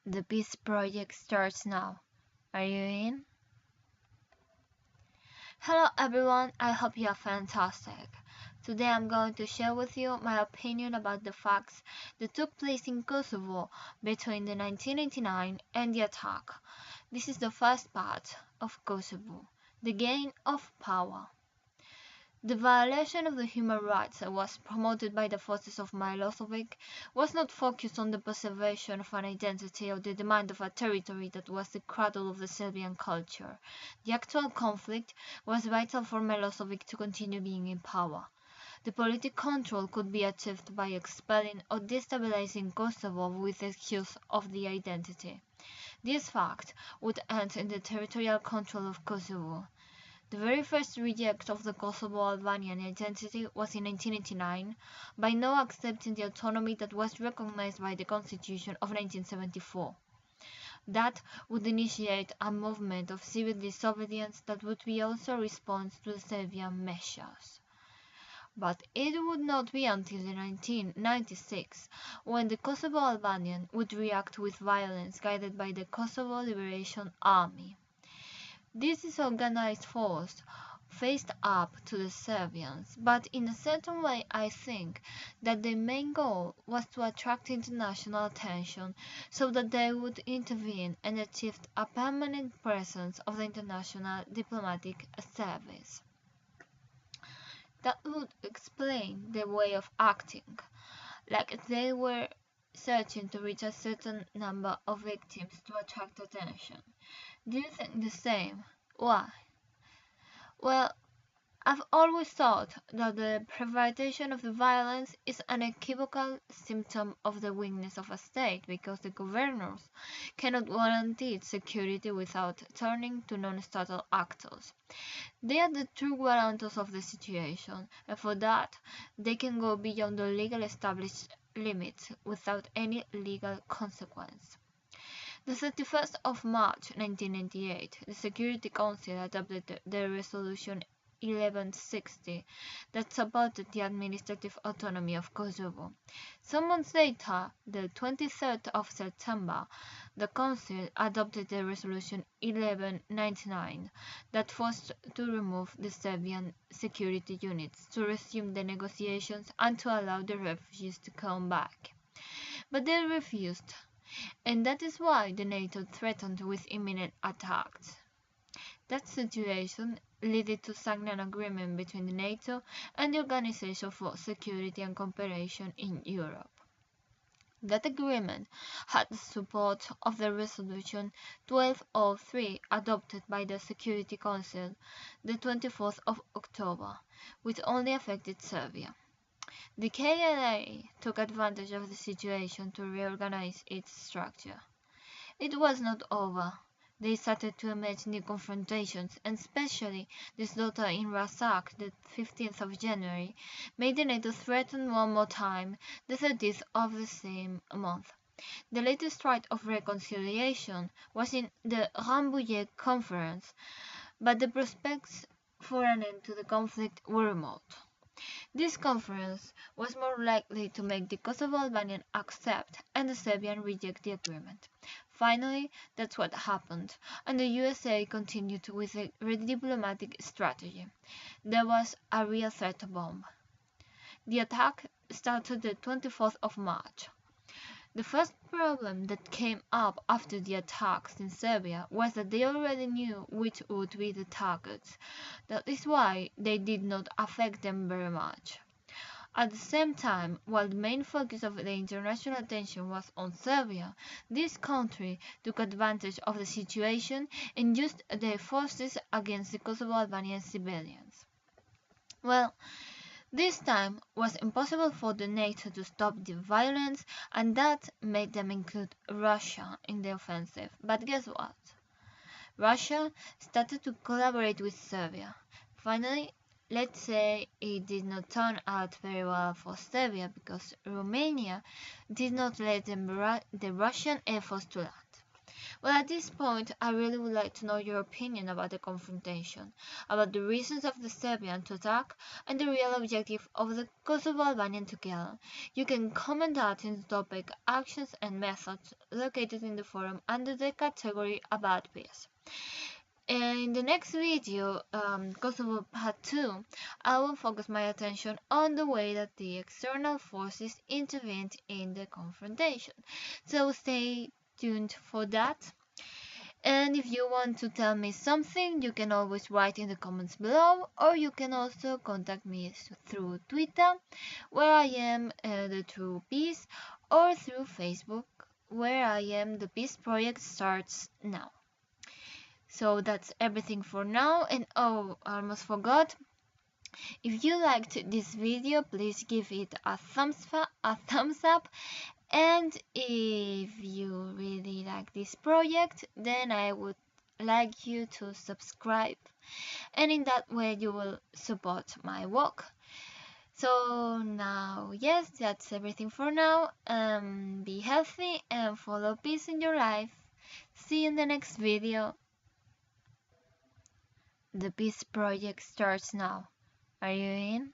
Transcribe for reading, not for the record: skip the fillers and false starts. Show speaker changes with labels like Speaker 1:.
Speaker 1: The peace project starts now. Are you in? Hello everyone, I hope you are fantastic. Today I'm going to share with you my opinion about the facts that took place in Kosovo between the 1989 and the attack. This is the first part of Kosovo, the gain of power. The violation of the human rights that was promoted by the forces of Milosevic was not focused on the preservation of an identity or the demand of a territory that was the cradle of the Serbian culture. The actual conflict was vital for Milosevic to continue being in power. The political control could be achieved by expelling or destabilizing Kosovo with the excuse of the identity. This fact would end in the territorial control of Kosovo. The very first reject of the Kosovo-Albanian identity was in 1989, by not accepting the autonomy that was recognized by the Constitution of 1974. That would initiate a movement of civil disobedience that would be also a response to the Serbian measures. But it would not be until 1996 when the Kosovo-Albanian would react with violence guided by the Kosovo Liberation Army. This disorganized force faced up to the Serbians, but in a certain way I think that their main goal was to attract international attention so that they would intervene and achieve a permanent presence of the international diplomatic service. That would explain their way of acting, like they were searching to reach a certain number of victims to attract attention. Do you think the same? Why? Well, I've always thought that the privatization of the violence is an equivocal symptom of the weakness of a state because the governors cannot guarantee its security without turning to non-statal actors. They are the true guarantors of the situation, and for that, they can go beyond the legal established limits without any legal consequence. The 31st of March 1998, the Security Council adopted the Resolution 1160 that supported the administrative autonomy of Kosovo. Some months later, the 23rd of September, the Council adopted the Resolution 1199 that forced to remove the Serbian security units, to resume the negotiations and to allow the refugees to come back. But they refused, and that is why the NATO threatened with imminent attacks. That situation led to sign an agreement between the NATO and the Organization for Security and Cooperation in Europe. That agreement had the support of the Resolution 1203 adopted by the Security Council the 24th of October, which only affected Serbia. The KLA took advantage of the situation to reorganize its structure. It was not over. They started to emerge new confrontations, and especially the slaughter in Rasak the 15th of January made the NATO threaten one more time the 30th of the same month. The latest rite of reconciliation was in the Rambouillet Conference, but the prospects for an end to the conflict were remote. This conference was more likely to make the Kosovo-Albanian accept and the Serbian reject the agreement. Finally, that's what happened, and the USA continued with a diplomatic strategy. There was a real threat bomb. The attack started the 24th of March. The first problem that came up after the attacks in Serbia was that they already knew which would be the targets. That is why they did not affect them very much. At the same time, while the main focus of the international attention was on Serbia, this country took advantage of the situation and used their forces against the Kosovo-Albanian civilians. Well, this time was impossible for the NATO to stop the violence, and that made them include Russia in the offensive. But guess what? Russia started to collaborate with Serbia. Finally, let's say it did not turn out very well for Serbia because Romania did not let the Russian efforts to land. Well, at this point, I really would like to know your opinion about the confrontation, about the reasons of the Serbian to attack, and the real objective of the Kosovo Albanian to kill. You can comment that in the topic Actions and Methods located in the forum under the category About Peace. In the next video, Kosovo Part 2, I will focus my attention on the way that the external forces intervened in the confrontation. So stay tuned for that. And if you want to tell me something, you can always write in the comments below, or you can also contact me through Twitter, where I am the True Peace, or through Facebook, where I am the Peace Project Starts Now. So that's everything for now, and oh, I almost forgot. If you liked this video, please give it a thumbs up, and if you really like this project, then I would like you to subscribe, and in that way you will support my work. So now, yes, that's everything for now. Be healthy and follow peace in your life. See you in the next video. The Peace Project starts now. Are you in?